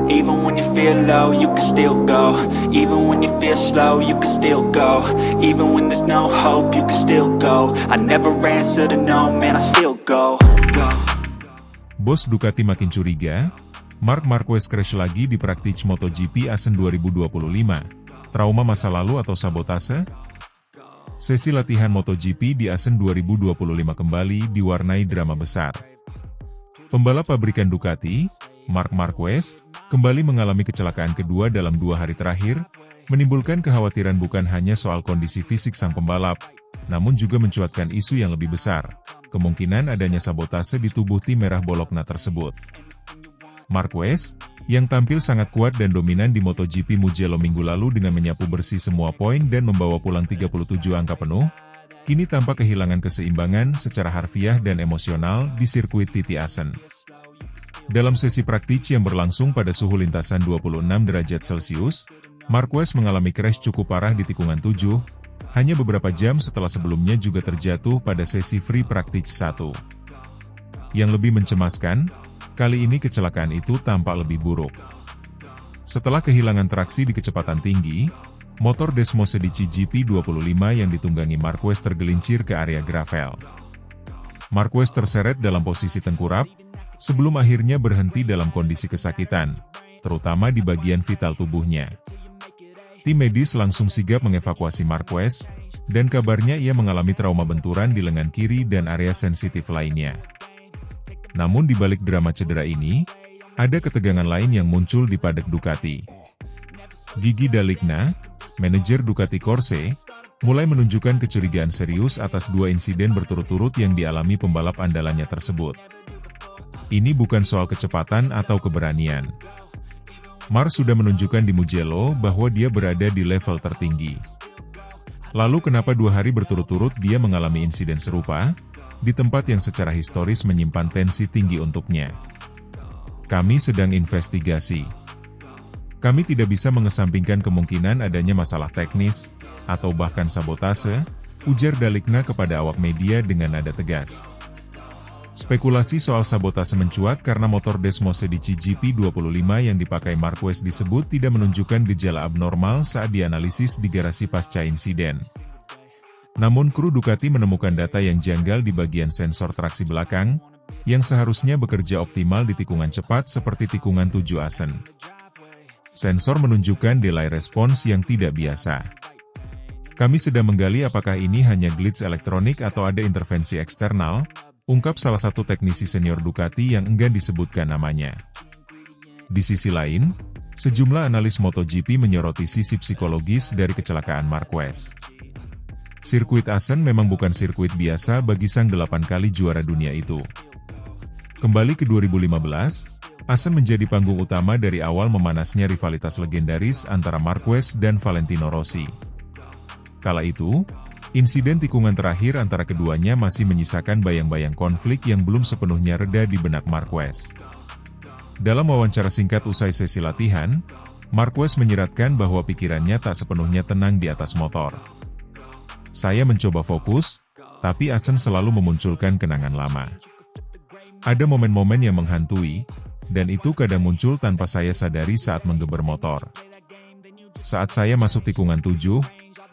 Even when you feel low, you can still go. Even when you feel slow, you can still go. Even when there's no hope, you can still go. I never answer to no, man, I still go. Bos Ducati makin curiga, Marc Marquez crash lagi di praktik MotoGP Assen 2025. Trauma masa lalu atau sabotase? Sesi latihan MotoGP di Assen 2025 kembali diwarnai drama besar. Pembalap pabrikan Ducati, Marc Marquez, kembali mengalami kecelakaan kedua dalam 2 hari terakhir, menimbulkan kekhawatiran bukan hanya soal kondisi fisik sang pembalap, namun juga mencuatkan isu yang lebih besar, kemungkinan adanya sabotase di tubuh tim merah Bologna tersebut. Marquez, yang tampil sangat kuat dan dominan di MotoGP Mugello minggu lalu dengan menyapu bersih semua poin dan membawa pulang 37 angka penuh, kini tampak kehilangan keseimbangan secara harfiah dan emosional di sirkuit Titi Assen. Dalam sesi praktik yang berlangsung pada suhu lintasan 26 derajat Celcius, Marquez mengalami crash cukup parah di tikungan 7, hanya beberapa jam setelah sebelumnya juga terjatuh pada sesi free praktik 1. Yang lebih mencemaskan, kali ini kecelakaan itu tampak lebih buruk. Setelah kehilangan traksi di kecepatan tinggi, motor Desmosedici GP25 yang ditunggangi Marquez tergelincir ke area gravel. Marquez terseret dalam posisi tengkurap, sebelum akhirnya berhenti dalam kondisi kesakitan, terutama di bagian vital tubuhnya. Tim medis langsung sigap mengevakuasi Marquez, dan kabarnya ia mengalami trauma benturan di lengan kiri dan area sensitif lainnya. Namun di balik drama cedera ini, ada ketegangan lain yang muncul di paddock Ducati. Gigi D'Aligna, manajer Ducati Corse, mulai menunjukkan kecurigaan serius atas 2 insiden berturut-turut yang dialami pembalap andalannya tersebut. Ini bukan soal kecepatan atau keberanian. Marc sudah menunjukkan di Mugello bahwa dia berada di level tertinggi. Lalu kenapa 2 hari berturut-turut dia mengalami insiden serupa, di tempat yang secara historis menyimpan tensi tinggi untuknya? Kami sedang investigasi. Kami tidak bisa mengesampingkan kemungkinan adanya masalah teknis, atau bahkan sabotase, ujar D'Aligna kepada awak media dengan nada tegas. Spekulasi soal sabotase mencuat karena motor Desmosedici GP25 yang dipakai Marquez disebut tidak menunjukkan gejala abnormal saat dianalisis di garasi pasca insiden. Namun kru Ducati menemukan data yang janggal di bagian sensor traksi belakang, yang seharusnya bekerja optimal di tikungan cepat seperti tikungan 7 Assen. Sensor menunjukkan delay response yang tidak biasa. Kami sedang menggali apakah ini hanya glitch elektronik atau ada intervensi eksternal, ungkap salah satu teknisi senior Ducati yang enggan disebutkan namanya. Di sisi lain, sejumlah analis MotoGP menyoroti sisi psikologis dari kecelakaan Marquez. Sirkuit Assen memang bukan sirkuit biasa bagi sang 8 kali juara dunia itu. Kembali ke 2015, Assen menjadi panggung utama dari awal memanasnya rivalitas legendaris antara Marquez dan Valentino Rossi. Kala itu, insiden tikungan terakhir antara keduanya masih menyisakan bayang-bayang konflik yang belum sepenuhnya reda di benak Marquez. Dalam wawancara singkat usai sesi latihan, Marquez menyiratkan bahwa pikirannya tak sepenuhnya tenang di atas motor. Saya mencoba fokus, tapi Assen selalu memunculkan kenangan lama. Ada momen-momen yang menghantui, dan itu kadang muncul tanpa saya sadari saat menggeber motor. Saat saya masuk tikungan 7,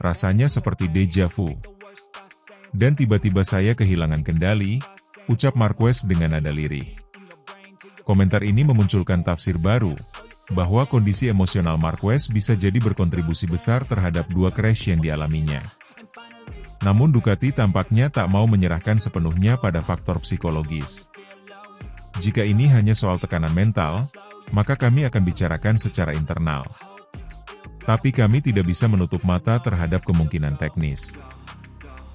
rasanya seperti deja vu. Dan tiba-tiba saya kehilangan kendali, ucap Marquez dengan nada lirih. Komentar ini memunculkan tafsir baru, bahwa kondisi emosional Marquez bisa jadi berkontribusi besar terhadap 2 crash yang dialaminya. Namun Ducati tampaknya tak mau menyerahkan sepenuhnya pada faktor psikologis. Jika ini hanya soal tekanan mental, maka kami akan bicarakan secara internal. Tapi kami tidak bisa menutup mata terhadap kemungkinan teknis.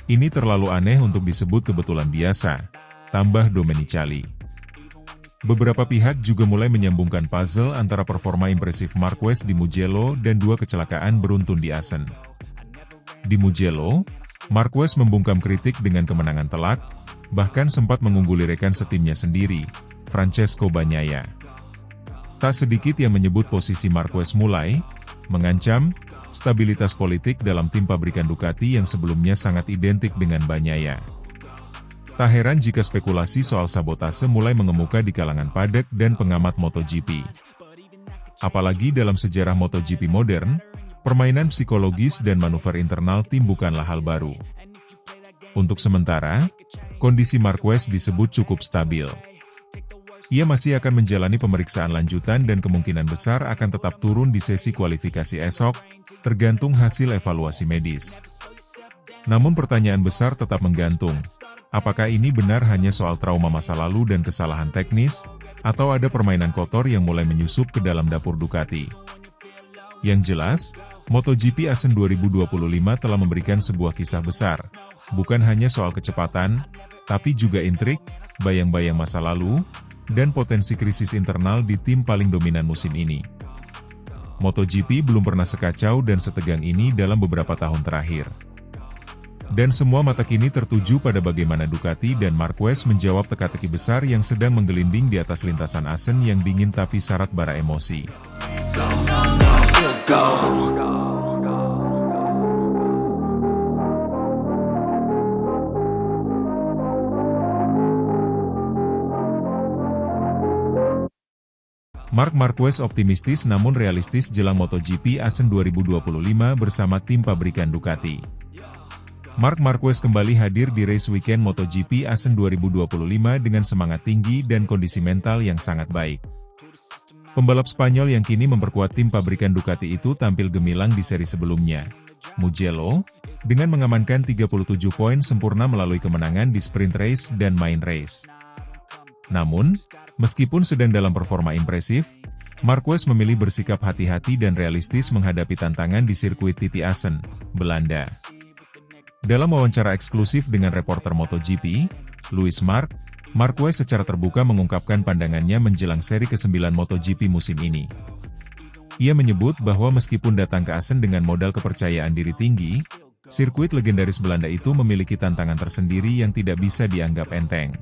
Ini terlalu aneh untuk disebut kebetulan biasa, tambah Domenicali. Beberapa pihak juga mulai menyambungkan puzzle antara performa impresif Marquez di Mugello dan 2 kecelakaan beruntun di Assen. Di Mugello, Marquez membungkam kritik dengan kemenangan telak, bahkan sempat mengungguli rekan setimnya sendiri, Francesco Bagnaia. Tak sedikit yang menyebut posisi Marquez mulai mengancam stabilitas politik dalam tim pabrikan Ducati yang sebelumnya sangat identik dengan Bagnaia. Tak heran jika spekulasi soal sabotase mulai mengemuka di kalangan paddock dan pengamat MotoGP. Apalagi dalam sejarah MotoGP modern, permainan psikologis dan manuver internal tim bukanlah hal baru. Untuk sementara, kondisi Marquez disebut cukup stabil. Ia masih akan menjalani pemeriksaan lanjutan dan kemungkinan besar akan tetap turun di sesi kualifikasi esok, tergantung hasil evaluasi medis. Namun pertanyaan besar tetap menggantung, apakah ini benar hanya soal trauma masa lalu dan kesalahan teknis, atau ada permainan kotor yang mulai menyusup ke dalam dapur Ducati? Yang jelas, MotoGP Asen 2025 telah memberikan sebuah kisah besar, bukan hanya soal kecepatan, tapi juga intrik, bayang-bayang masa lalu, dan potensi krisis internal di tim paling dominan musim ini. MotoGP belum pernah sekacau dan setegang ini dalam beberapa tahun terakhir. Dan semua mata kini tertuju pada bagaimana Ducati dan Marquez menjawab teka-teki besar yang sedang menggelinding di atas lintasan Asen yang dingin tapi syarat bara emosi. Marc Marquez optimistis namun realistis jelang MotoGP Asen 2025 bersama tim pabrikan Ducati. Marc Marquez kembali hadir di race weekend MotoGP Asen 2025 dengan semangat tinggi dan kondisi mental yang sangat baik. Pembalap Spanyol yang kini memperkuat tim pabrikan Ducati itu tampil gemilang di seri sebelumnya, Mugello, dengan mengamankan 37 poin sempurna melalui kemenangan di sprint race dan main race. Namun, meskipun sedang dalam performa impresif, Marquez memilih bersikap hati-hati dan realistis menghadapi tantangan di sirkuit Titi Asen, Belanda. Dalam wawancara eksklusif dengan reporter MotoGP, Louis Mark, Marquez secara terbuka mengungkapkan pandangannya menjelang seri ke-9 MotoGP musim ini. Ia menyebut bahwa meskipun datang ke Asen dengan modal kepercayaan diri tinggi, sirkuit legendaris Belanda itu memiliki tantangan tersendiri yang tidak bisa dianggap enteng.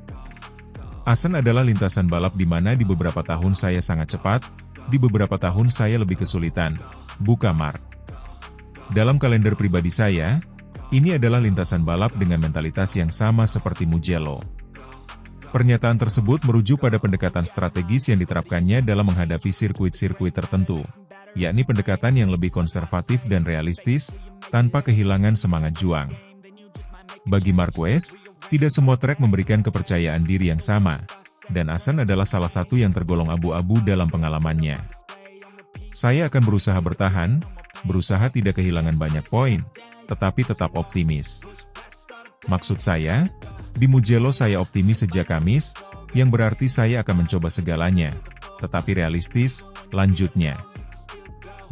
Asen adalah lintasan balap di mana di beberapa tahun saya sangat cepat, di beberapa tahun saya lebih kesulitan, buka Mark. Dalam kalender pribadi saya, ini adalah lintasan balap dengan mentalitas yang sama seperti Mugello. Pernyataan tersebut merujuk pada pendekatan strategis yang diterapkannya dalam menghadapi sirkuit-sirkuit tertentu, yakni pendekatan yang lebih konservatif dan realistis, tanpa kehilangan semangat juang. Bagi Marquez, tidak semua trek memberikan kepercayaan diri yang sama, dan Asen adalah salah satu yang tergolong abu-abu dalam pengalamannya. Saya akan berusaha bertahan, berusaha tidak kehilangan banyak poin, tetapi tetap optimis. Maksud saya, di Mugello saya optimis sejak Kamis, yang berarti saya akan mencoba segalanya, tetapi realistis, lanjutnya.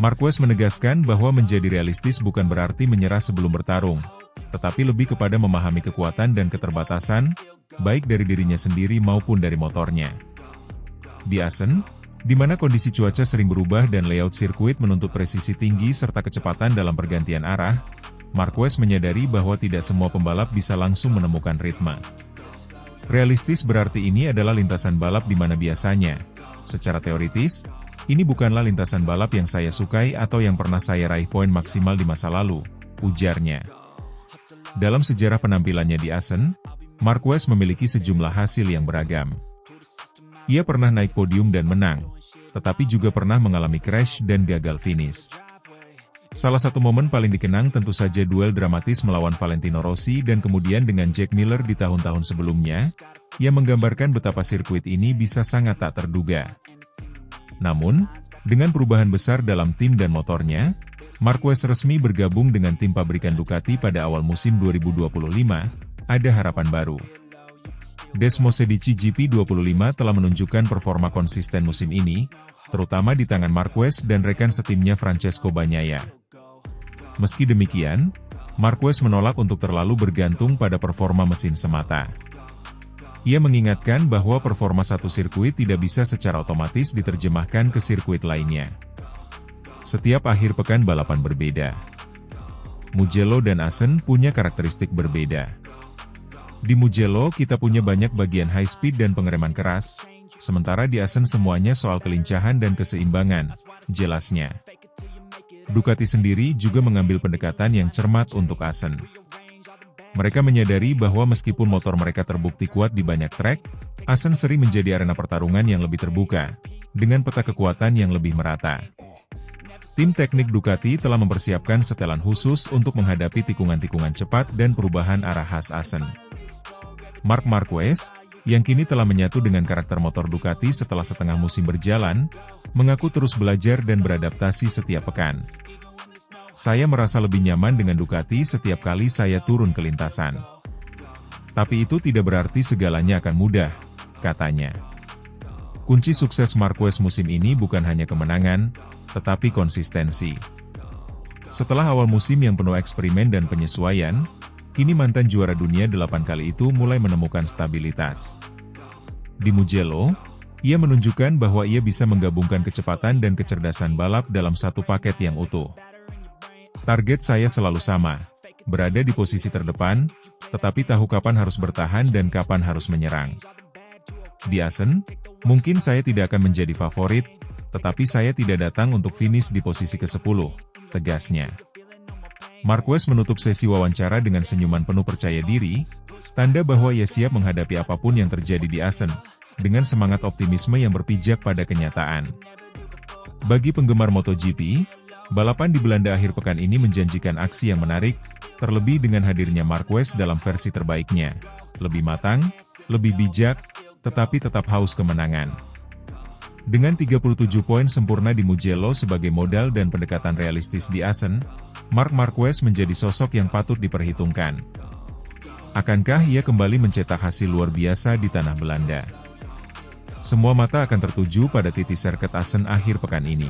Marquez menegaskan bahwa menjadi realistis bukan berarti menyerah sebelum bertarung, tetapi lebih kepada memahami kekuatan dan keterbatasan, baik dari dirinya sendiri maupun dari motornya. Di Asen, di mana kondisi cuaca sering berubah dan layout sirkuit menuntut presisi tinggi serta kecepatan dalam pergantian arah, Marquez menyadari bahwa tidak semua pembalap bisa langsung menemukan ritme. Realistis berarti ini adalah lintasan balap di mana biasanya, secara teoritis, ini bukanlah lintasan balap yang saya sukai atau yang pernah saya raih poin maksimal di masa lalu, ujarnya. Dalam sejarah penampilannya di Asen, Marquez memiliki sejumlah hasil yang beragam. Ia pernah naik podium dan menang, tetapi juga pernah mengalami crash dan gagal finish. Salah satu momen paling dikenang tentu saja duel dramatis melawan Valentino Rossi dan kemudian dengan Jack Miller di tahun-tahun sebelumnya, yang menggambarkan betapa sirkuit ini bisa sangat tak terduga. Namun, dengan perubahan besar dalam tim dan motornya, Marquez resmi bergabung dengan tim pabrikan Ducati pada awal musim 2025, ada harapan baru. Desmosedici GP25 telah menunjukkan performa konsisten musim ini, terutama di tangan Marquez dan rekan setimnya Francesco Bagnaia. Meski demikian, Marquez menolak untuk terlalu bergantung pada performa mesin semata. Ia mengingatkan bahwa performa satu sirkuit tidak bisa secara otomatis diterjemahkan ke sirkuit lainnya. Setiap akhir pekan balapan berbeda. Mugello dan Asen punya karakteristik berbeda. Di Mugello kita punya banyak bagian high speed dan pengereman keras, sementara di Asen semuanya soal kelincahan dan keseimbangan, jelasnya. Ducati sendiri juga mengambil pendekatan yang cermat untuk Asen. Mereka menyadari bahwa meskipun motor mereka terbukti kuat di banyak trek, Asen sering menjadi arena pertarungan yang lebih terbuka, dengan peta kekuatan yang lebih merata. Tim teknik Ducati telah mempersiapkan setelan khusus untuk menghadapi tikungan-tikungan cepat dan perubahan arah khas Assen. Marc Marquez, yang kini telah menyatu dengan karakter motor Ducati setelah setengah musim berjalan, mengaku terus belajar dan beradaptasi setiap pekan. Saya merasa lebih nyaman dengan Ducati setiap kali saya turun ke lintasan. Tapi itu tidak berarti segalanya akan mudah, katanya. Kunci sukses Marquez musim ini bukan hanya kemenangan, tetapi konsistensi. Setelah awal musim yang penuh eksperimen dan penyesuaian, kini mantan juara dunia 8 kali itu mulai menemukan stabilitas. Di Mugello, ia menunjukkan bahwa ia bisa menggabungkan kecepatan dan kecerdasan balap dalam satu paket yang utuh. Target saya selalu sama, berada di posisi terdepan, tetapi tahu kapan harus bertahan dan kapan harus menyerang. Di Assen, mungkin saya tidak akan menjadi favorit, tetapi saya tidak datang untuk finish di posisi ke-10, tegasnya. Marquez menutup sesi wawancara dengan senyuman penuh percaya diri, tanda bahwa ia siap menghadapi apapun yang terjadi di Assen, dengan semangat optimisme yang berpijak pada kenyataan. Bagi penggemar MotoGP, balapan di Belanda akhir pekan ini menjanjikan aksi yang menarik, terlebih dengan hadirnya Marquez dalam versi terbaiknya. Lebih matang, lebih bijak, tetapi tetap haus kemenangan. Dengan 37 poin sempurna di Mugello sebagai modal dan pendekatan realistis di Assen, Marc Marquez menjadi sosok yang patut diperhitungkan. Akankah ia kembali mencetak hasil luar biasa di tanah Belanda? Semua mata akan tertuju pada titik sirkuit Assen akhir pekan ini.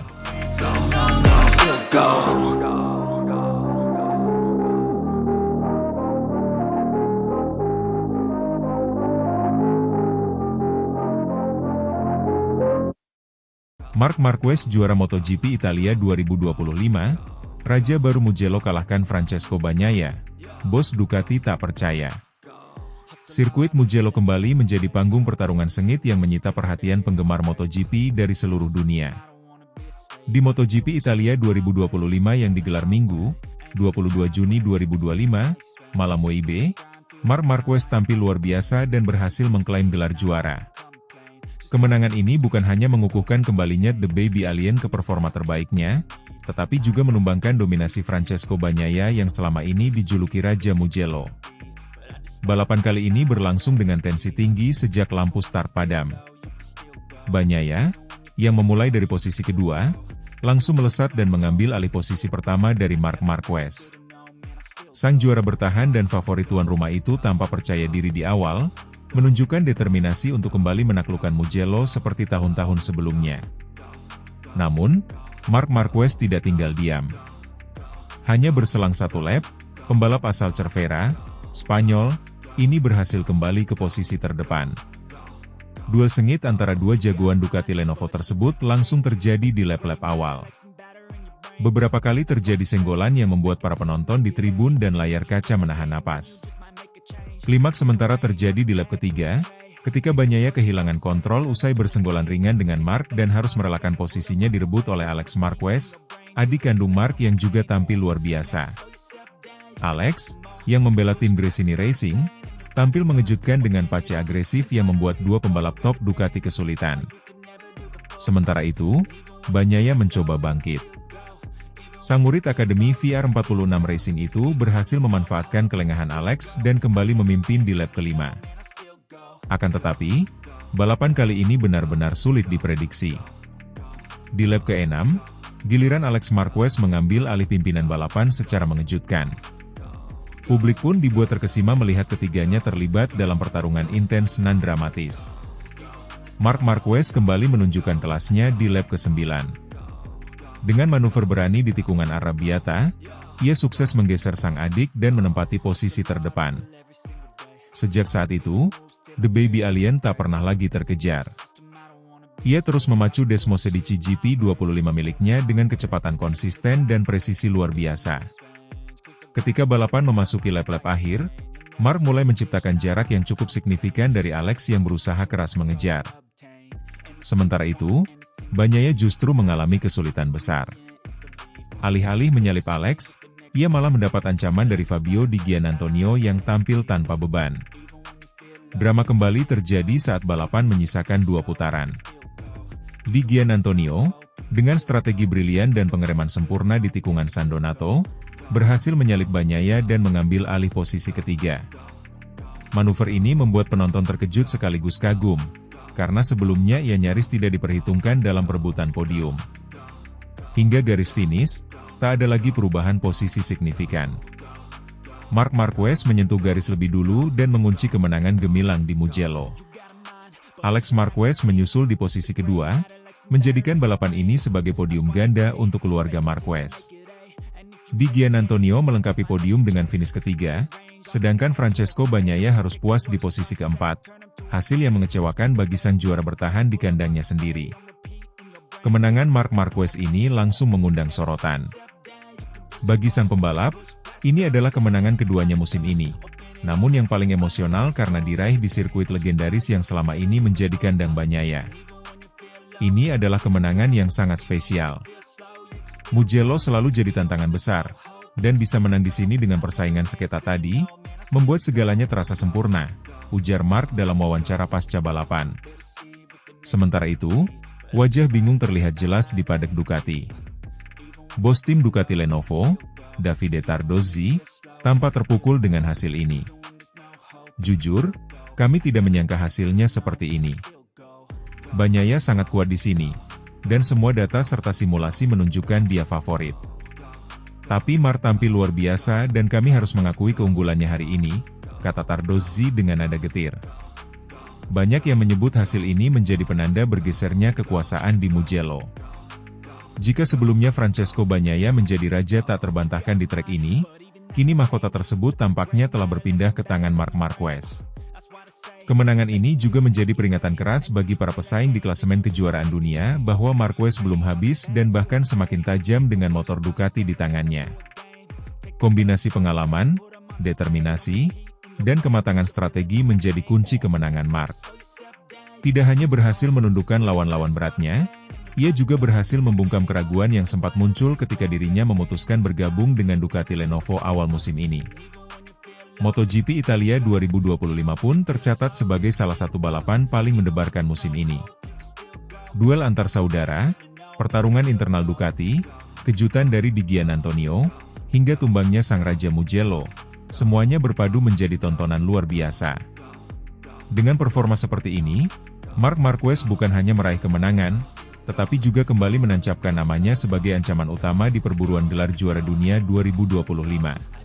Marc Marquez juara MotoGP Italia 2025, Raja baru Mugello kalahkan Francesco Bagnaia, bos Ducati tak percaya. Sirkuit Mugello kembali menjadi panggung pertarungan sengit yang menyita perhatian penggemar MotoGP dari seluruh dunia. Di MotoGP Italia 2025 yang digelar Minggu, 22 Juni 2025, malam WIB, Marc Marquez tampil luar biasa dan berhasil mengklaim gelar juara. Kemenangan ini bukan hanya mengukuhkan kembalinya The Baby Alien ke performa terbaiknya, tetapi juga menumbangkan dominasi Francesco Bagnaia yang selama ini dijuluki Raja Mugello. Balapan kali ini berlangsung dengan tensi tinggi sejak lampu start padam. Bagnaia, yang memulai dari posisi kedua, langsung melesat dan mengambil alih posisi pertama dari Marc Marquez. Sang juara bertahan dan favorit tuan rumah itu tanpa percaya diri di awal, menunjukkan determinasi untuk kembali menaklukkan Mugello seperti tahun-tahun sebelumnya. Namun, Marc Marquez tidak tinggal diam. Hanya berselang satu lap, pembalap asal Cervera, Spanyol, ini berhasil kembali ke posisi terdepan. Duel sengit antara dua jagoan Ducati Lenovo tersebut langsung terjadi di lap-lap awal. Beberapa kali terjadi senggolan yang membuat para penonton di tribun dan layar kaca menahan napas. Klimaks sementara terjadi di lap ketiga, ketika Bagnaia kehilangan kontrol usai bersenggolan ringan dengan Marc dan harus merelakan posisinya direbut oleh Alex Marquez, adik kandung Marc yang juga tampil luar biasa. Alex, yang membela tim Gresini Racing, tampil mengejutkan dengan pace agresif yang membuat dua pembalap top Ducati kesulitan. Sementara itu, Bagnaia mencoba bangkit. Sang murid Akademi VR46 Racing itu berhasil memanfaatkan kelengahan Alex dan kembali memimpin di lap kelima. Akan tetapi, balapan kali ini benar-benar sulit diprediksi. Di lap ke-6, giliran Alex Marquez mengambil alih pimpinan balapan secara mengejutkan. Publik pun dibuat terkesima melihat ketiganya terlibat dalam pertarungan intens nan dramatis. Marc Marquez kembali menunjukkan kelasnya di lap ke-9. Dengan manuver berani di tikungan Arrabbiata, ia sukses menggeser sang adik dan menempati posisi terdepan. Sejak saat itu, The Baby Alien tak pernah lagi terkejar. Ia terus memacu Desmosedici GP25 miliknya dengan kecepatan konsisten dan presisi luar biasa. Ketika balapan memasuki lap-lap akhir, Marc mulai menciptakan jarak yang cukup signifikan dari Alex yang berusaha keras mengejar. Sementara itu, Bagnaia justru mengalami kesulitan besar. Alih-alih menyalip Alex, ia malah mendapat ancaman dari Fabio Di Giannantonio yang tampil tanpa beban. Drama kembali terjadi saat balapan menyisakan 2 putaran. Di Giannantonio, dengan strategi brilian dan pengereman sempurna di tikungan San Donato, berhasil menyalip Bagnaia dan mengambil alih posisi ketiga. Manuver ini membuat penonton terkejut sekaligus kagum, karena sebelumnya ia nyaris tidak diperhitungkan dalam perebutan podium. Hingga garis finish, tak ada lagi perubahan posisi signifikan. Marc Marquez menyentuh garis lebih dulu dan mengunci kemenangan gemilang di Mugello. Alex Marquez menyusul di posisi kedua, menjadikan balapan ini sebagai podium ganda untuk keluarga Marquez. Di Giannantonio melengkapi podium dengan finish ketiga, sedangkan Francesco Bagnaia harus puas di posisi keempat, hasil yang mengecewakan bagi sang juara bertahan di kandangnya sendiri. Kemenangan Marc Marquez ini langsung mengundang sorotan. Bagi sang pembalap, ini adalah kemenangan keduanya musim ini. Namun yang paling emosional karena diraih di sirkuit legendaris yang selama ini menjadi kandang Bagnaia. Ini adalah kemenangan yang sangat spesial. Mugello selalu jadi tantangan besar, dan bisa menang di sini dengan persaingan seketat tadi, membuat segalanya terasa sempurna, ujar Marc dalam wawancara pasca balapan. Sementara itu, wajah bingung terlihat jelas di paddock Ducati. Bos tim Ducati Lenovo, Davide Tardozzi, tampak terpukul dengan hasil ini. Jujur, kami tidak menyangka hasilnya seperti ini. Bagnaia sangat kuat di sini, dan semua data serta simulasi menunjukkan dia favorit. Tapi Marc tampil luar biasa dan kami harus mengakui keunggulannya hari ini, kata Tardozzi dengan nada getir. Banyak yang menyebut hasil ini menjadi penanda bergesernya kekuasaan di Mugello. Jika sebelumnya Francesco Bagnaia menjadi raja tak terbantahkan di trek ini, kini mahkota tersebut tampaknya telah berpindah ke tangan Marc Marquez. Kemenangan ini juga menjadi peringatan keras bagi para pesaing di klasemen kejuaraan dunia bahwa Marquez belum habis dan bahkan semakin tajam dengan motor Ducati di tangannya. Kombinasi pengalaman, determinasi, dan kematangan strategi menjadi kunci kemenangan Marc. Tidak hanya berhasil menundukkan lawan-lawan beratnya, ia juga berhasil membungkam keraguan yang sempat muncul ketika dirinya memutuskan bergabung dengan Ducati Lenovo awal musim ini. MotoGP Italia 2025 pun tercatat sebagai salah satu balapan paling mendebarkan musim ini. Duel antar saudara, pertarungan internal Ducati, kejutan dari Di Giannantonio, hingga tumbangnya sang Raja Mugello, semuanya berpadu menjadi tontonan luar biasa. Dengan performa seperti ini, Marc Marquez bukan hanya meraih kemenangan, tetapi juga kembali menancapkan namanya sebagai ancaman utama di perburuan gelar juara dunia 2025.